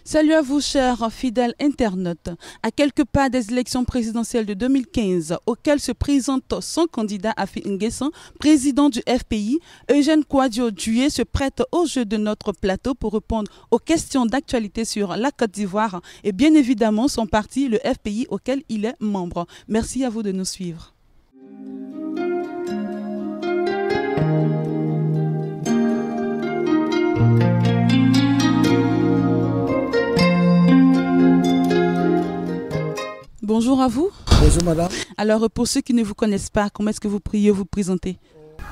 Salut à vous, chers fidèles internautes. À quelques pas des élections présidentielles de 2015, auxquelles se présente son candidat Afi N'Guessan, président du FPI, Eugène Kouadio Djoué se prête au jeu de notre plateau pour répondre aux questions d'actualité sur la Côte d'Ivoire et bien évidemment son parti, le FPI, auquel il est membre. Merci à vous de nous suivre. Bonjour à vous. Bonjour madame. Alors pour ceux qui ne vous connaissent pas, comment est-ce que vous pourriez vous présenter?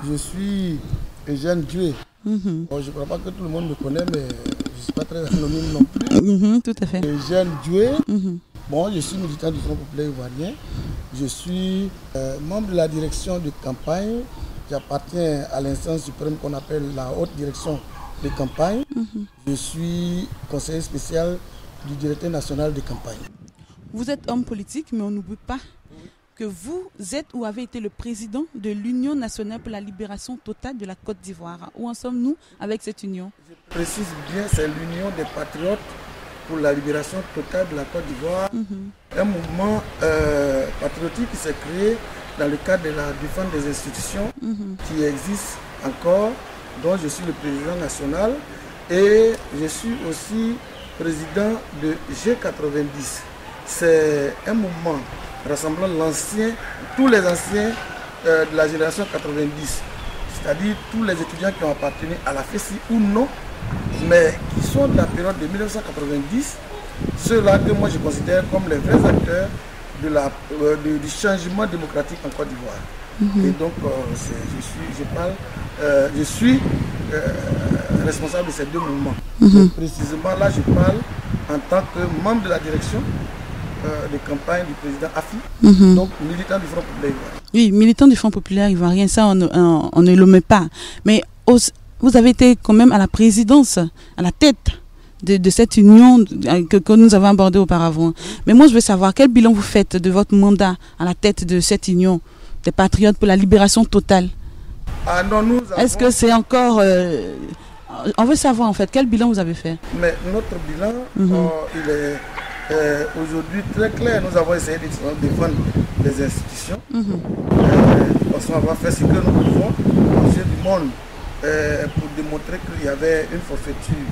Je suis Eugène Djoué. Bon, je ne crois pas que tout le monde me connaît, mais je ne suis pas très anonyme non plus. Tout à fait. Eugène Djoué. Bon, je suis militant du Front populaire ivoirien. Je suis membre de la direction de campagne. J'appartiens à l'instance suprême qu'on appelle la haute direction de campagne. Je suis conseiller spécial du directeur national de campagne. Vous êtes homme politique, mais on n'oublie pas que vous êtes ou avez été le président de l'Union nationale pour la libération totale de la Côte d'Ivoire. Où en sommes-nous avec cette union? Je précise bien, c'est l'Union des patriotes pour la libération totale de la Côte d'Ivoire. Un mouvement patriotique qui s'est créé dans le cadre de la défense des institutions qui existent encore, dont je suis le président national et je suis aussi président de G90. C'est un mouvement rassemblant tous les anciens de la génération 90, c'est-à-dire tous les étudiants qui ont appartenu à la FESI ou non, mais qui sont de la période de 1990, ceux-là que moi je considère comme les vrais acteurs du changement démocratique en Côte d'Ivoire. Et donc je suis responsable de ces deux mouvements. Précisément là je parle en tant que membre de la direction de campagne du président Afi, donc militant du Front populaire ivoirien. Oui, militant du Front populaire ivoirien, ça on ne le met pas. Mais vous avez été quand même à la présidence, à la tête de cette union que nous avons abordée auparavant. Mais moi je veux savoir quel bilan vous faites de votre mandat à la tête de cette union des patriotes pour la libération totale. Est-ce que c'est encore... on veut savoir en fait, quel bilan vous avez fait? Mais notre bilan, il est... aujourd'hui très clair. Nous avons essayé de défendre les institutions. Parce qu'on va faire ce que nous pouvons aux yeux du monde pour démontrer qu'il y avait une forfaiture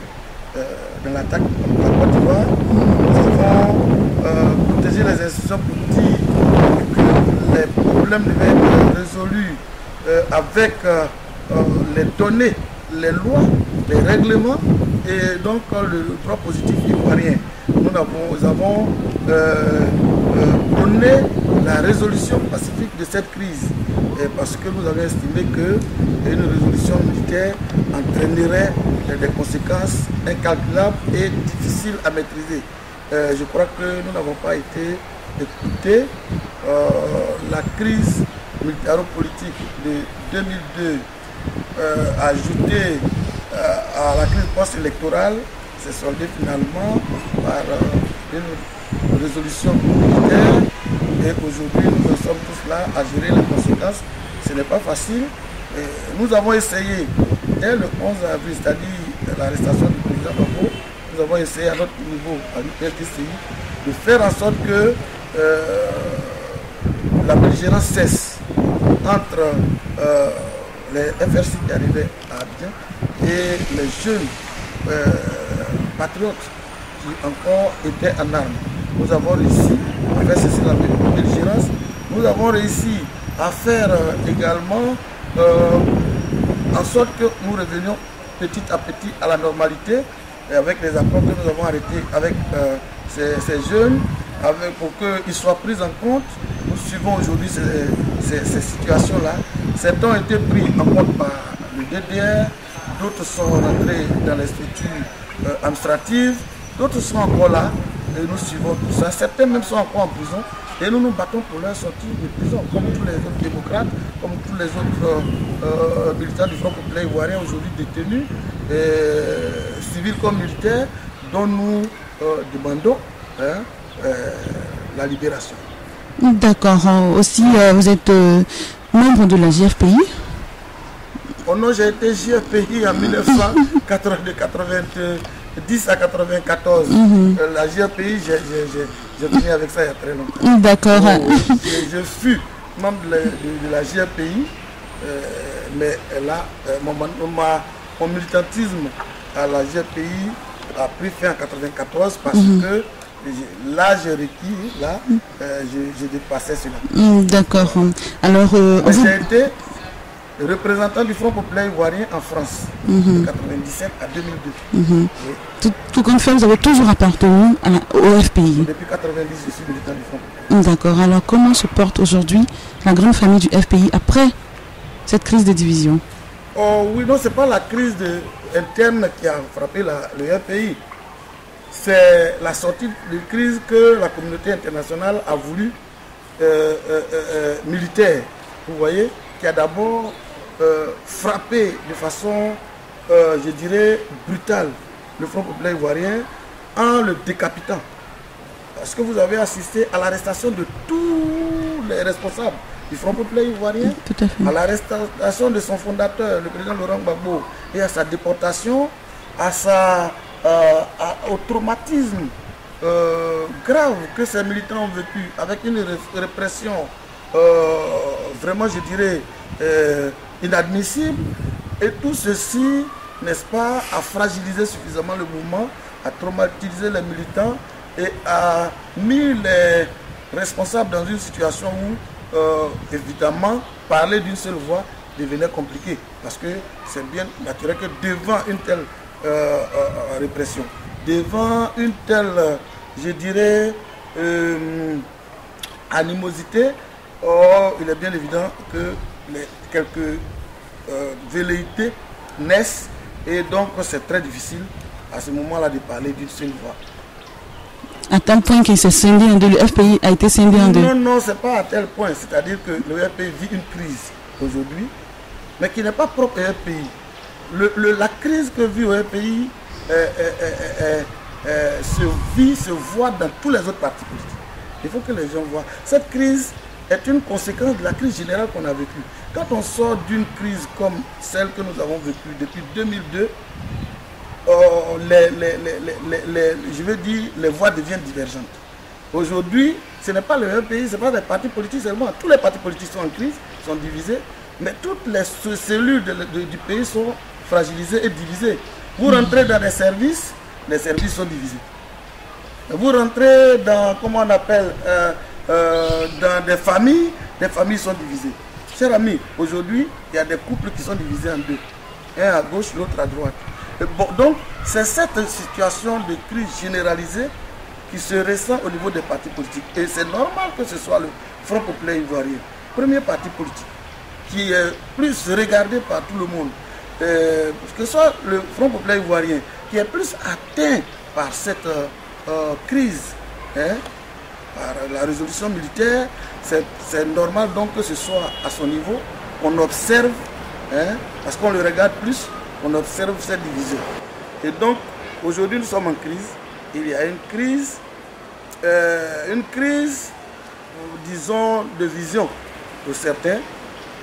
dans l'attaque de la Côte d'Ivoire. Nous avons protégé les institutions pour dire que les problèmes devaient être résolus avec les données, les lois, les règlements et donc le droit positif ivoirien. Nous avons donné la résolution pacifique de cette crise parce que nous avons estimé qu'une résolution militaire entraînerait des conséquences incalculables et difficiles à maîtriser. Je crois que nous n'avons pas été écoutés. La crise militaro-politique de 2002 ajoutée à la crise post-électorale s'est soldée finalement par une résolution militaire et aujourd'hui nous en sommes tous là à gérer les conséquences. Ce n'est pas facile. Et nous avons essayé dès le 11 avril, c'est-à-dire l'arrestation du président Gbagbo, nous avons essayé à notre niveau, à l'UPRDCI, de faire en sorte que la belligérance cesse entre les FRC qui arrivaient à Abidjan et les jeunes patriotes qui encore étaient en armes. Nous avons réussi à faire cesser la belligérance. Nous avons réussi à faire également en sorte que nous revenions petit à petit à la normalité et avec les accords que nous avons arrêtés avec ces jeunes pour qu'ils soient pris en compte. Nous suivons aujourd'hui ces situations-là. Certains ont été pris en compte par le DDR, d'autres sont rentrés dans les structures administratives, d'autres sont encore là et nous suivons tout ça. Certains même sont encore en prison et nous nous battons pour leur sortie de prison, comme tous les autres démocrates, comme tous les autres militants du Front populaire ivoirien aujourd'hui détenus, civils comme militaires, dont nous demandons la libération. D'accord. Aussi, vous êtes membre de la GFPI? Oh non, j'ai été GFPI en 1982, 10 à 94, la GRPI, j'ai venu avec ça il y a très longtemps. D'accord. Je fus membre de la GRPI, mais là, mon militantisme à la GRPI a pris fin en 94 parce que l'âge requis, là, je dépassais cela. D'accord. Alors, j'ai été représentant du Front populaire ivoirien en France, de 97 à 2002. Oui. Tout comme fait, vous avez toujours appartenu au FPI. Depuis 90, je suis militant du Front populaire. D'accord. Alors, comment se porte aujourd'hui la grande famille du FPI après cette crise de division? Oh oui, non, ce n'est pas la crise interne qui a frappé le FPI. C'est la sortie de crise que la communauté internationale a voulu militaire. Vous voyez, qui a d'abord frappé de façon, je dirais, brutale le Front populaire ivoirien en le décapitant. Parce que vous avez assisté à l'arrestation de tous les responsables du Front populaire ivoirien, tout à fait, à l'arrestation de son fondateur, le président Laurent Gbagbo, et à sa déportation, au traumatisme grave que ces militants ont vécu, avec une répression vraiment, je dirais, inadmissible. Et tout ceci, n'est-ce pas, a fragilisé suffisamment le mouvement, a traumatisé les militants et a mis les responsables dans une situation où, évidemment, parler d'une seule voix devenait compliqué. Parce que c'est bien naturel que devant une telle répression, devant une telle, je dirais, animosité, il est bien évident que quelques velléités naissent et donc c'est très difficile à ce moment-là de parler d'une seule voix. À tel point qu'il s'est scindé en deux, le FPI a été scindé en deux. Non, c'est pas à tel point. C'est-à-dire que le FPI vit une crise aujourd'hui, mais qui n'est pas propre au FPI. La crise que vit le FPI se voit dans tous les autres partis politiques. Il faut que les gens voient. Cette crise est une conséquence de la crise générale qu'on a vécue. Quand on sort d'une crise comme celle que nous avons vécue depuis 2002, je veux dire, les voix deviennent divergentes. Aujourd'hui, ce n'est pas le même pays, ce n'est pas les partis politiques seulement. Tous les partis politiques sont en crise, sont divisés, mais toutes les cellules du pays sont fragilisées et divisées. Vous rentrez dans les services sont divisés. Vous rentrez dans, comment on appelle, dans des familles sont divisées. Chers amis, aujourd'hui, il y a des couples qui sont divisés en deux. Un à gauche, l'autre à droite. Bon, donc, c'est cette situation de crise généralisée qui se ressent au niveau des partis politiques. Et c'est normal que ce soit le Front populaire ivoirien, premier parti politique, qui est plus regardé par tout le monde, que ce soit le Front populaire ivoirien, qui est plus atteint par cette crise, par la résolution militaire. C'est normal donc que ce soit à son niveau, qu'on observe, parce qu'on le regarde plus, on observe cette division. Et donc, aujourd'hui, nous sommes en crise. Il y a une crise, disons, de vision pour certains,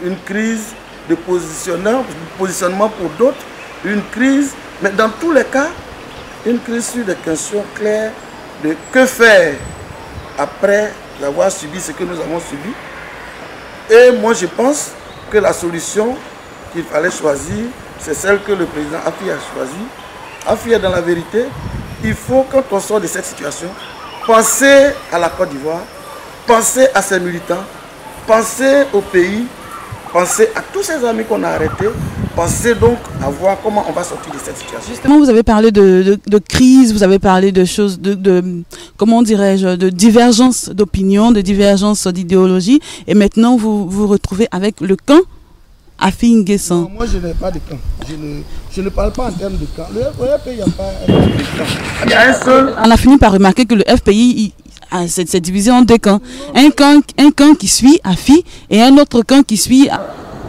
une crise de positionnement pour d'autres, une crise, mais dans tous les cas, une crise sur des questions claires de que faire après avoir subi ce que nous avons subi. Et moi, je pense que la solution qu'il fallait choisir, c'est celle que le président Afi a choisie. Afi est dans la vérité. Il faut, quand on sort de cette situation, penser à la Côte d'Ivoire, penser à ses militants, penser au pays, penser à tous ces amis qu'on a arrêtés, penser donc à voir comment on va sortir de cette situation. Justement, vous avez parlé de crise, vous avez parlé de choses, comment dirais-je, de divergence d'opinion, de divergence d'idéologie, et maintenant vous vous retrouvez avec le camp Afi N'Guessan. Moi, je n'ai pas de camp. Je ne parle pas en termes de camp. Le FPI, il n'y a pas de camp. Il y a un seul. On a fini par remarquer que le FPI c'est divisé en deux camps. Un camp qui suit Afi et un autre camp qui suit...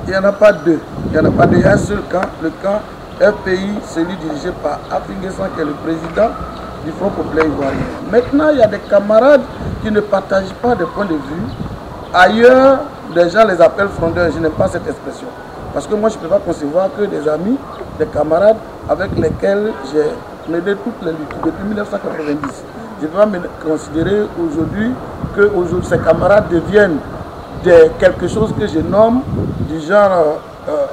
Il n'y en a pas deux. Il y a un seul camp. Le camp FPI, celui dirigé par Afi N'Guessan, qui est le président du Front populaire ivoirien. Maintenant, il y a des camarades qui ne partagent pas de points de vue. Ailleurs, des gens les appellent frondeurs. Je n'aime pas cette expression. Parce que moi, je ne peux pas concevoir que des amis, des camarades avec lesquels j'ai mener toutes les luttes depuis 1990. Je ne peux pas me considérer aujourd'hui que ces camarades deviennent quelque chose que je nomme du genre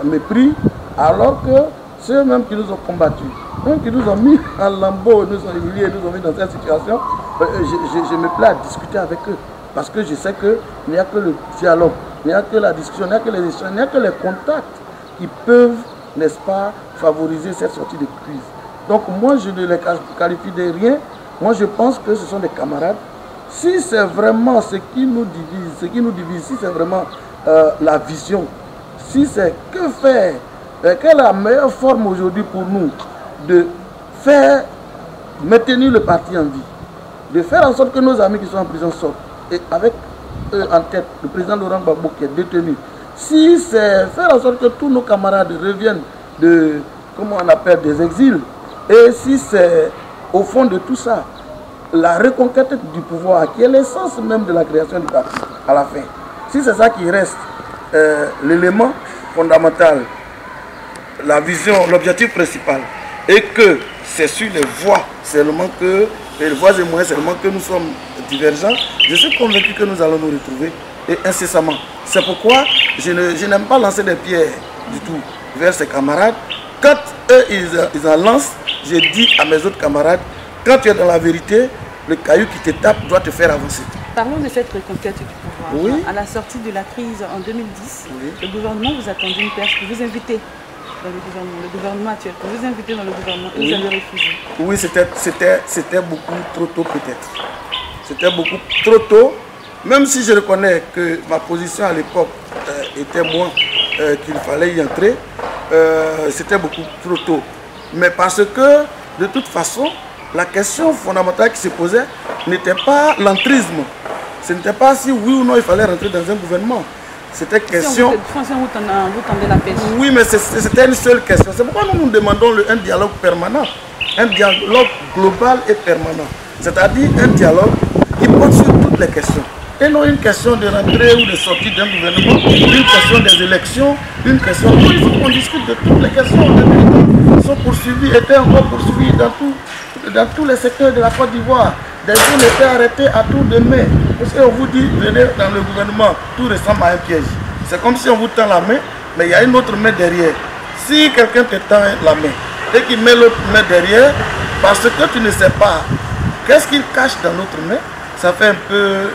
mépris, alors que c'est eux-mêmes qui nous ont combattus, eux qui nous ont mis en lambeau, nous ont humiliés, nous ont mis dans cette situation. Je me plais à discuter avec eux, parce que je sais qu'il n'y a que le dialogue, il n'y a que la discussion, il n'y a que les échanges, il n'y a que les contacts qui peuvent, n'est-ce pas, favoriser cette sortie de crise. Donc moi, je ne les qualifie de rien. Moi, je pense que ce sont des camarades. Si c'est vraiment ce qui nous divise, si c'est vraiment la vision, si c'est que faire, quelle est la meilleure forme aujourd'hui pour nous de faire maintenir le parti en vie, de faire en sorte que nos amis qui sont en prison sortent, et avec eux en tête, le président Laurent Gbagbo qui est détenu, si c'est faire en sorte que tous nos camarades reviennent de, comment on appelle, des exils, et si c'est au fond de tout ça, la reconquête du pouvoir, qui est l'essence même de la création du parti, à la fin. Si c'est ça qui reste l'élément fondamental, la vision, l'objectif principal, et que c'est sur les voies seulement que, les voies et moyens seulement que nous sommes divergents, je suis convaincu que nous allons nous retrouver, et incessamment. C'est pourquoi je n'aime pas lancer des pierres du tout vers ces camarades. Quand eux, ils en lancent, je dis à mes autres camarades, quand tu es dans la vérité, le caillou qui te tape doit te faire avancer. Parlons de cette reconquête du pouvoir. Oui. À la sortie de la crise en 2010, oui. Le gouvernement vous a tendu une perche pour vous inviter dans le gouvernement actuel, pour vous inviter dans le gouvernement, et oui. Vous avez refusé. Oui, c'était beaucoup trop tôt peut-être. C'était beaucoup trop tôt, même si je reconnais que ma position à l'époque était moins qu'il fallait y entrer, c'était beaucoup trop tôt. Mais parce que, de toute façon, la question fondamentale qui se posait n'était pas l'entrisme. Ce n'était pas si oui ou non il fallait rentrer dans un gouvernement. C'était question... Si vous tendez la pêche. Oui, mais c'était une seule question. C'est pourquoi nous demandons un dialogue permanent. Un dialogue global et permanent. C'est-à-dire un dialogue qui porte sur toutes les questions. Et non une question de rentrée ou de sortie d'un gouvernement, une question des élections, une question... Il faut qu'on discute de toutes les questions. Les militants sont poursuivis, étaient encore poursuivis dans tous les secteurs de la Côte d'Ivoire. Des gens étaient arrêtés à tour de main. Parce qu'on vous dit, venez dans le gouvernement, tout ressemble à un piège. C'est comme si on vous tend la main, mais il y a une autre main derrière. Si quelqu'un te tend la main et qu'il met l'autre main derrière, parce que tu ne sais pas qu'est-ce qu'il cache dans l'autre main, ça fait un peu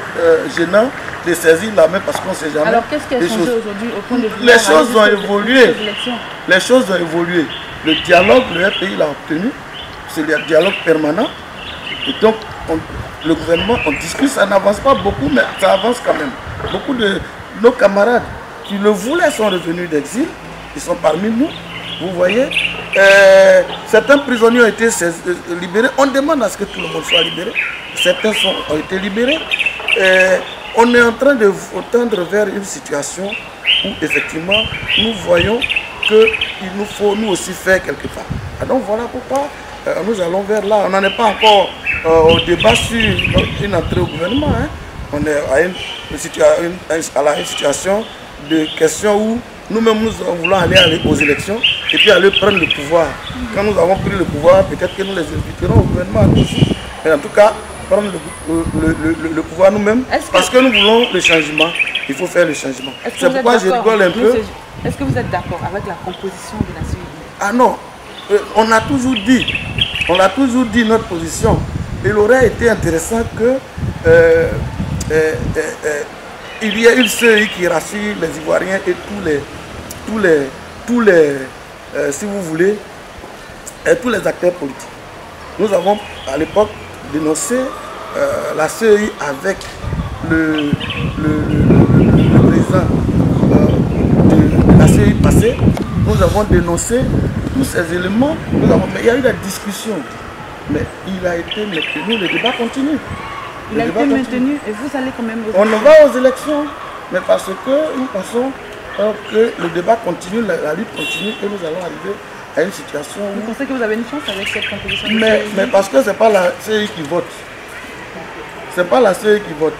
gênant de saisir la main parce qu'on ne sait jamais. Alors qu'est-ce qui a changé aujourd'hui au point de vue? Les choses ont évolué. Les choses ont évolué. Le dialogue, le RPI l'a obtenu. C'est le dialogue permanent. Et donc, le gouvernement, on discute, ça n'avance pas beaucoup, mais ça avance quand même. Beaucoup de nos camarades qui le voulaient sont revenus d'exil. Ils sont parmi nous. Vous voyez, certains prisonniers ont été libérés. On demande à ce que tout le monde soit libéré. Certains ont été libérés. On est en train de tendre vers une situation où effectivement nous voyons qu'il nous faut nous aussi faire quelque part. Et donc voilà pourquoi nous allons vers là. On n'en est pas encore au débat sur une entrée au gouvernement. Hein. On est à une situation de question où nous-mêmes nous voulons aller aux élections et puis aller prendre le pouvoir. Quand nous avons pris le pouvoir, peut-être que nous les inviterons au gouvernement aussi. Mais en tout cas, prendre le pouvoir nous-mêmes, parce que nous voulons le changement, il faut faire le changement. C'est pourquoi je rigole un peu. Est-ce que vous êtes d'accord avec la composition de la CEI? Ah non, on a toujours dit notre position. Il aurait été intéressant que il y ait une CEI qui rassure les Ivoiriens et tous les si vous voulez, tous les acteurs politiques. Nous avons à l'époque dénoncé la CEI avec le président de la CEI passée. Nous avons dénoncé tous ces éléments. Mais il y a eu la discussion. Mais il a été maintenu, le débat continue. Il a été maintenu et vous allez quand même aux élections. On va aux élections, mais parce que nous pensons que le débat continue, la lutte continue et nous allons arriver à une situation où... Vous pensez que vous avez une chance avec cette composition? Mais parce que ce n'est pas la CEI qui vote. Ce n'est pas la CEI qui vote.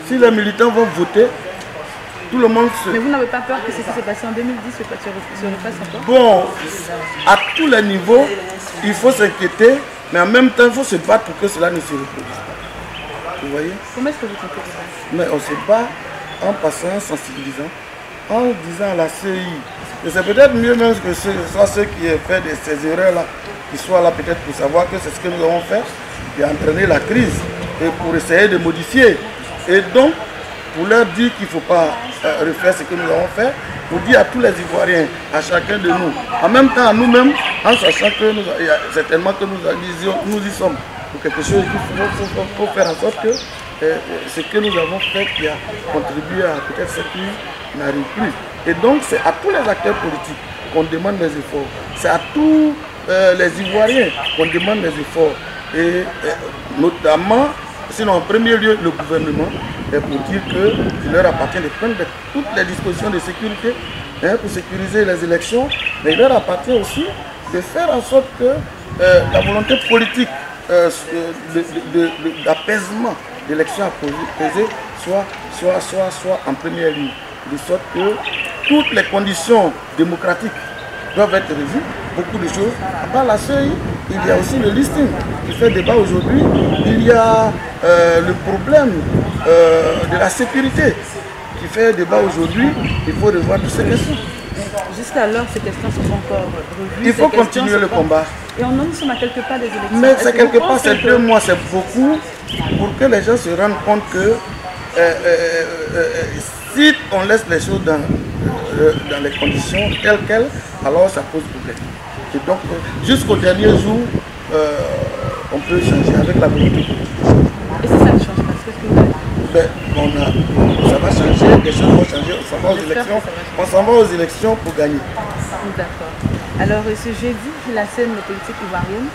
Si les militants vont voter, tout le monde se... Mais vous n'avez pas peur que ce qui s'est passé en 2010 se refasse encore? Bon, à tous les niveaux, il faut s'inquiéter Mais en même temps, il faut se battre pour que cela ne se reproduise pas. Vous voyez? Comment est-ce que vous comptez ça? Mais on se bat en passant, en sensibilisant, en disant à la CEI. Et c'est peut-être mieux même que ce soit ceux qui aient fait ces erreurs-là, qui soient là peut-être pour savoir que c'est ce que nous avons fait, qui a entraîné la crise, et pour essayer de modifier. Et donc, pour leur dire qu'il ne faut pas refaire ce que nous avons fait, pour dire à tous les Ivoiriens, à chacun de nous, en même temps à nous-mêmes, en sachant que certainement que nous y sommes, pour quelque chose qu'il faut faire en sorte que ce que nous avons fait qui a contribué à peut-être cette crise n'arrive plus. Et donc c'est à tous les acteurs politiques qu'on demande des efforts. C'est à tous les Ivoiriens qu'on demande des efforts. Et notamment, sinon en premier lieu, le gouvernement, pour dire qu'il leur appartient de prendre toutes les dispositions de sécurité pour sécuriser les élections. Mais il leur appartient aussi de faire en sorte que la volonté politique d'apaisement d'élections apaisées soit en première ligne. De sorte que toutes les conditions démocratiques doivent être revues, beaucoup de choses. À part la CEI, il y a aussi le listing qui fait débat aujourd'hui. Il y a le problème de la sécurité qui fait débat aujourd'hui. Il faut revoir toutes ces questions. Jusqu'alors, ces questions sont encore revues. Il faut continuer le combat. Et on en sommes à quelque part des élections. Mais c'est quelque part, c'est 2 mois, c'est beaucoup pour que les gens se rendent compte que si on laisse les choses dans les conditions telles quelles, alors ça pose problème. Et donc, jusqu'au dernier jour, on peut changer avec la volonté. Et si ça ne change pas, qu'est-ce que vous allez faire? Ça va changer, les choses vont changer, on s'en va aux élections pour gagner. D'accord. Alors ce jeudi, la scène politique ivoirienne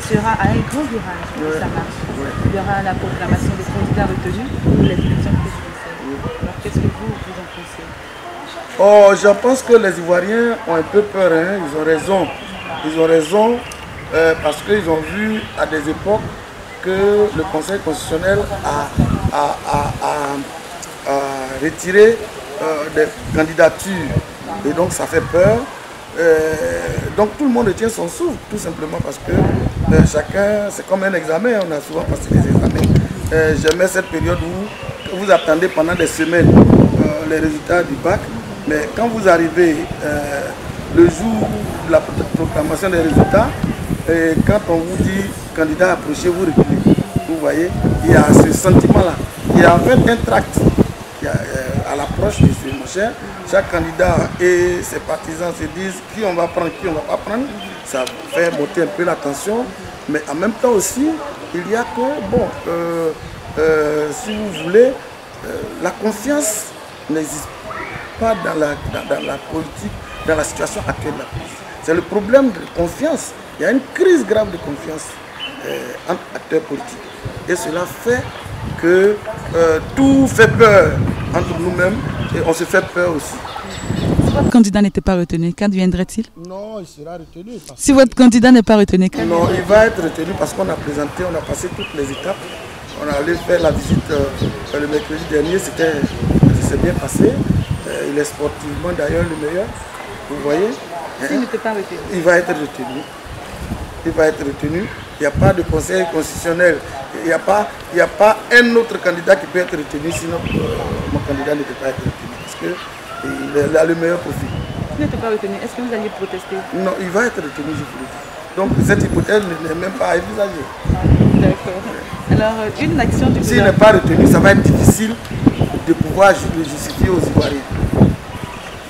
sera à un grand virage de sa marche. Il y aura la proclamation des candidats retenus pour les élections présidentielles. Alors qu'est-ce que vous en pensez? Oh, je pense que les Ivoiriens ont un peu peur, hein. Ils ont raison. Ils ont raison parce qu'ils ont vu à des époques que le Conseil constitutionnel a retiré des candidatures. Et donc ça fait peur. Donc tout le monde tient son souffle, tout simplement parce que chacun, c'est comme un examen, on a souvent passé des examens. J'aimais cette période où vous attendez pendant des semaines les résultats du bac, mais quand vous arrivez le jour de la proclamation des résultats, et quand on vous dit candidat approché, vous reculez. Vous voyez, il y a ce sentiment-là. Il y a en fait un tract. À l'approche de ce machin, chaque candidat et ses partisans se disent qui on va prendre, qui on ne va pas prendre. Ça fait monter un peu la tension, mais en même temps aussi, il y a que, bon, si vous voulez, la confiance n'existe pas dans la politique, dans la situation actuelle. C'est le problème de confiance. Il y a une crise grave de confiance entre acteurs politiques. Et cela fait que tout fait peur entre nous-mêmes et on se fait peur aussi. Si votre candidat n'était pas retenu, qu'adviendrait-il? Non, il sera retenu. Si votre candidat n'est pas retenu, non, il va être retenu parce qu'on a présenté, on a passé toutes les étapes. On est allé faire la visite le mercredi dernier, ça s'est bien passé. Il est sportivement d'ailleurs le meilleur, vous voyez. S'il n'était pas retenu, il va être retenu. Il va être retenu. Il n'y a pas de conseil constitutionnel. Il n'y a pas un autre candidat qui peut être retenu, sinon mon candidat ne peut pas être retenu. Parce qu'il a le meilleur profil. S'il n'était pas retenu, est-ce que vous alliez protester? Non, il va être retenu, je vous le dis. Donc cette hypothèse n'est même pas à envisager. D'accord. Alors, une action du gouvernement. S'il n'est pas retenu, ça va être difficile de pouvoir le justifier aux Ivoiriens.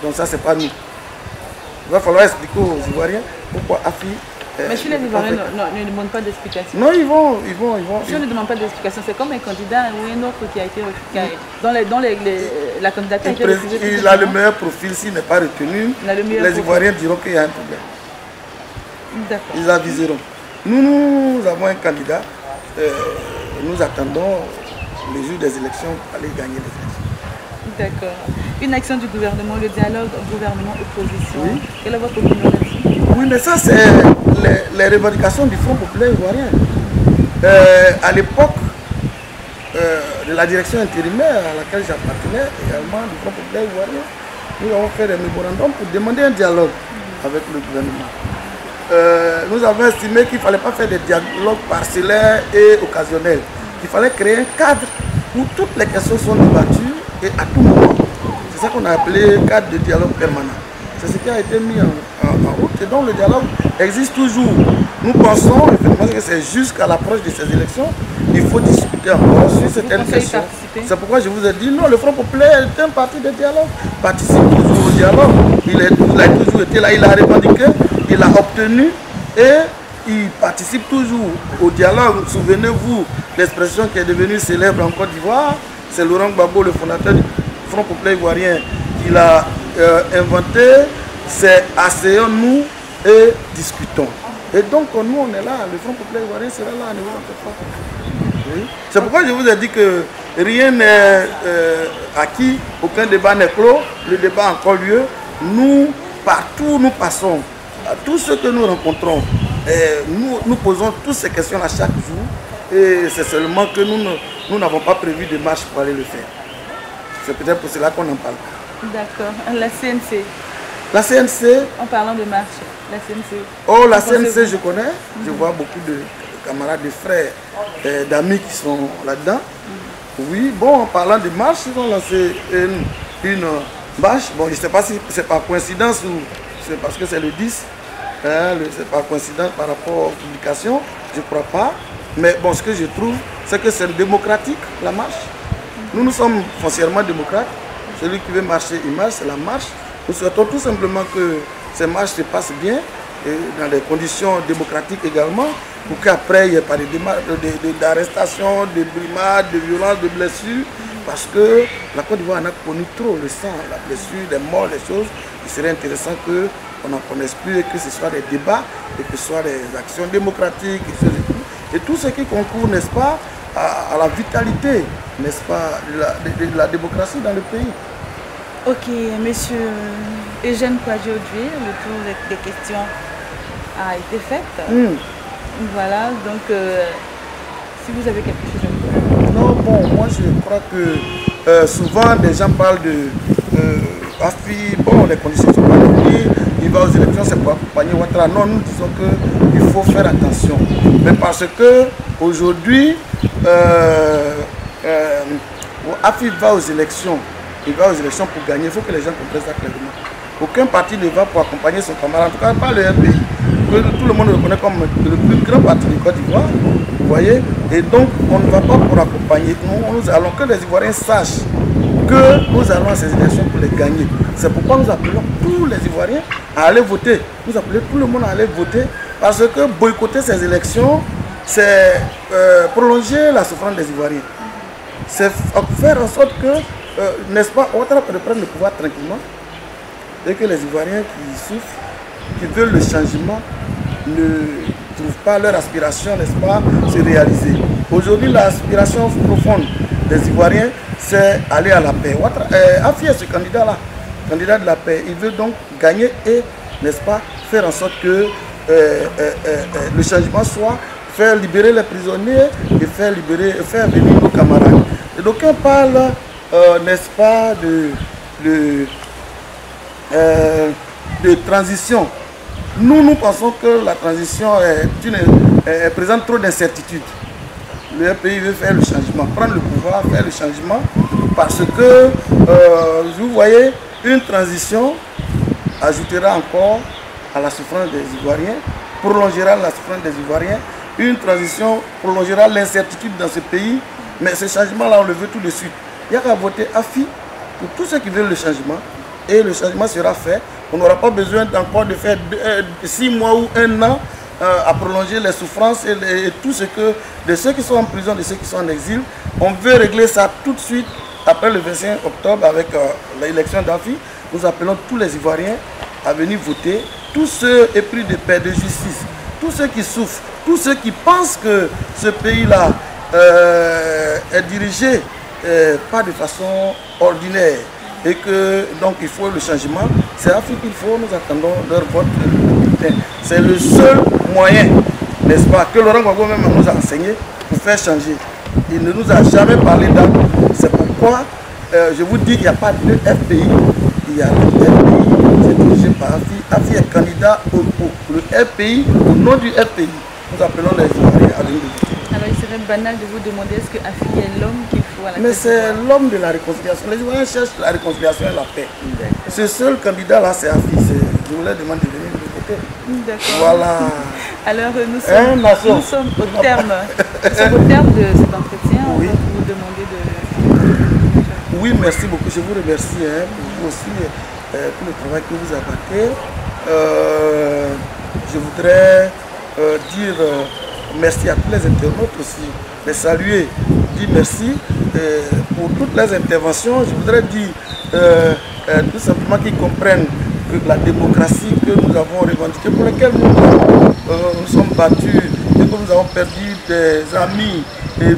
Donc ça, c'est pas nous. Il va falloir expliquer aux Ivoiriens pourquoi AFI... Mais si les Ivoiriens ne demandent pas d'explication. Non, ils vont. Si on ne demande pas d'explication, c'est comme un candidat ou un autre qui a été refusé. La candidature a été refusée. Il a le meilleur profil, s'il n'est pas retenu, les Ivoiriens diront qu'il y a un problème. D'accord. Ils aviseront. Nous avons un candidat. Nous attendons les jours des élections pour aller gagner les élections. D'accord. Une action du gouvernement, le dialogue gouvernement-opposition. Oui. Quelle est votre opinion là-dessus? Oui, mais ça, c'est les revendications du Front populaire ivoirien. À l'époque de la direction intérimaire à laquelle j'appartenais, également du Front populaire ivoirien, nous avons fait des mémorandums pour demander un dialogue avec le gouvernement. nous avons estimé qu'il ne fallait pas faire des dialogues parcellaires et occasionnels. Il fallait créer un cadre où toutes les questions sont débattues et à tout moment. C'est ça qu'on a appelé cadre de dialogue permanent. C'est ce qui a été mis en route et donc le dialogue existe toujours. Nous pensons effectivement que c'est jusqu'à l'approche de ces élections, il faut discuter encore sur certaines questions. C'est pourquoi je vous ai dit non, le Front populaire est un parti de dialogue, participe toujours au dialogue. Il a toujours été là, il a revendiqué, il a obtenu et il participe toujours au dialogue. Souvenez-vous, l'expression qui est devenue célèbre en Côte d'Ivoire, c'est Laurent Gbagbo, le fondateur du Front populaire ivoirien, qui l'a inventé, c'est asseyons-nous et discutons. Et donc nous on est là, le Front populaire ivoirien sera là, ne vous en faites pas. Oui. C'est pourquoi je vous ai dit que rien n'est acquis, aucun débat n'est clos, le débat a encore lieu. Nous, partout nous passons, à tous ceux que nous rencontrons, nous posons toutes ces questions-là chaque jour et c'est seulement que nous n'avons pas prévu de marche pour aller le faire. C'est peut-être pour cela qu'on en parle. D'accord. La CNC. La CNC. En parlant de marche, la CNC. Oh, la CNC, je connais. Je vois beaucoup de camarades, de frères, d'amis qui sont là-dedans. Oui, bon, en parlant de marche, ils ont lancé une marche. Bon, je ne sais pas si c'est par coïncidence ou c'est parce que c'est le 10. C'est par coïncidence par rapport aux publications. Je ne crois pas. Mais bon, ce que je trouve, c'est que c'est démocratique, la marche. Nous sommes foncièrement démocrates. Celui qui veut marcher, il marche, c'est la marche. Nous souhaitons tout simplement que ces marches se passent bien, et dans des conditions démocratiques également, pour qu'après il n'y ait pas d'arrestation, de brimades, de violences, de blessures, parce que la Côte d'Ivoire en a connu trop, le sang, la blessure, les morts, les choses. Il serait intéressant qu'on n'en connaisse plus et que ce soit des débats et que ce soit des actions démocratiques et tout ce qui concourt, n'est-ce pas, à la vitalité, n'est-ce pas, de la démocratie dans le pays. Ok, monsieur Eugène Kouadio-Dué, le tour des questions a été fait. Voilà, donc si vous avez quelque chose à dire. Non, bon, moi je crois que souvent des gens parlent de AFI, bon, les conditions sont pas réunies, il va aux élections, c'est pour accompagner Ouattara. Non, nous disons qu'il faut faire attention. Mais parce que aujourd'hui, AFI va aux élections. Il va aux élections pour gagner. Il faut que les gens comprennent ça clairement. Aucun parti ne va pour accompagner son camarade. En tout cas, pas le RPI. Que tout le monde le reconnaît comme le plus grand parti du Côte d'Ivoire. Vous voyez? Et donc, on ne va pas pour accompagner. Nous allons que les Ivoiriens sachent que nous allons à ces élections pour les gagner. C'est pourquoi nous appelons tous les Ivoiriens à aller voter. Nous appelons tout le monde à aller voter. Parce que boycotter ces élections, c'est prolonger la souffrance des Ivoiriens. C'est faire en sorte que n'est-ce pas, Ouattara peut prendre le pouvoir tranquillement et que les Ivoiriens qui souffrent, qui veulent le changement, ne trouvent pas leur aspiration, n'est-ce pas, se réaliser. Aujourd'hui, l'aspiration profonde des Ivoiriens, c'est aller à la paix. AFI est ce candidat-là, candidat de la paix. Il veut donc gagner et, n'est-ce pas, faire en sorte que le changement soit faire libérer les prisonniers et faire venir nos camarades. Et d'aucuns parlent n'est-ce pas, de transition. Nous pensons que la transition présente trop d'incertitudes. Le pays veut faire le changement, prendre le pouvoir, faire le changement, parce que, vous voyez, une transition ajoutera encore à la souffrance des Ivoiriens, prolongera la souffrance des Ivoiriens. Une transition prolongera l'incertitude dans ce pays, mais ce changement-là, on le veut tout de suite. Il n'y a qu'à voter AFI pour tous ceux qui veulent le changement et le changement sera fait. On n'aura pas besoin encore de faire 6 mois ou 1 an à prolonger les souffrances et tout ce que de ceux qui sont en prison, de ceux qui sont en exil. On veut régler ça tout de suite après le 25 octobre avec l'élection d'AFI. Nous appelons tous les Ivoiriens à venir voter, tous ceux épris de paix, de justice, tous ceux qui souffrent, tous ceux qui pensent que ce pays-là est dirigé pas de façon ordinaire et que donc il faut le changement. C'est l'Afrique qu'il faut, nous attendons leur vote. C'est le seul moyen, n'est-ce pas, que Laurent Gbagbo même nous a enseigné pour faire changer. Il ne nous a jamais parlé d'âme. C'est pourquoi je vous dis qu'il n'y a pas de FPI, il y a le FPI, c'est dirigé pas Afi. Afi est candidat pour le RPI, au nom du RPI. Nous appelons les Ivoiriens à venir de voter. Alors il serait banal de vous demander est-ce que Afi est l'homme qu'il faut à la Mais c'est l'homme de la réconciliation. Les Ivoiriens cherchent la réconciliation et la paix. Ce seul candidat-là, c'est Afi. Je vous leur demande de venir de voter. D'accord. Voilà. Alors nous sommes au terme de cet entretien. Oui. On va vous demander de... Oui, merci beaucoup. Je vous remercie pour vous aussi, pour le travail que vous abattez. Je voudrais dire merci à tous les internautes aussi, les saluer, dire merci pour toutes les interventions. Je voudrais dire tout simplement qu'ils comprennent que la démocratie que nous avons revendiquée, pour laquelle nous sommes battus, et que nous avons perdu des amis, et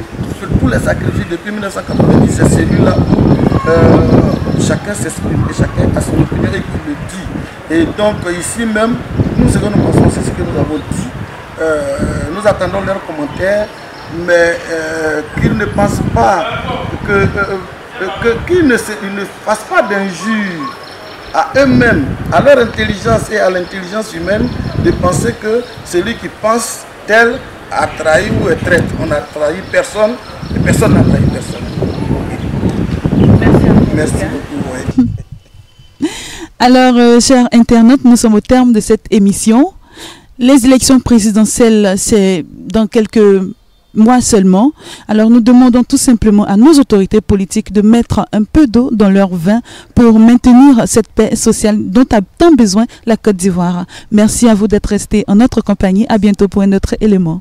tous les sacrifices depuis 1990, c'est celui-là où chacun s'exprime et chacun a son opinion et qui le dit. Et donc ici même, nous ce que nous pensons, c'est ce que nous avons dit. Nous attendons leurs commentaires, mais qu'ils ne pensent pas qu'ils ne fassent pas d'injure à eux-mêmes, à leur intelligence et à l'intelligence humaine, de penser que celui qui pense tel a trahi ou est traître. On n'a trahi personne et personne n'a trahi personne. Merci à vous. Merci beaucoup. Ouais. Alors, chers internautes, nous sommes au terme de cette émission. Les élections présidentielles, c'est dans quelques mois seulement. Alors nous demandons tout simplement à nos autorités politiques de mettre un peu d'eau dans leur vin pour maintenir cette paix sociale dont a tant besoin la Côte d'Ivoire. Merci à vous d'être restés en notre compagnie. À bientôt pour un autre élément.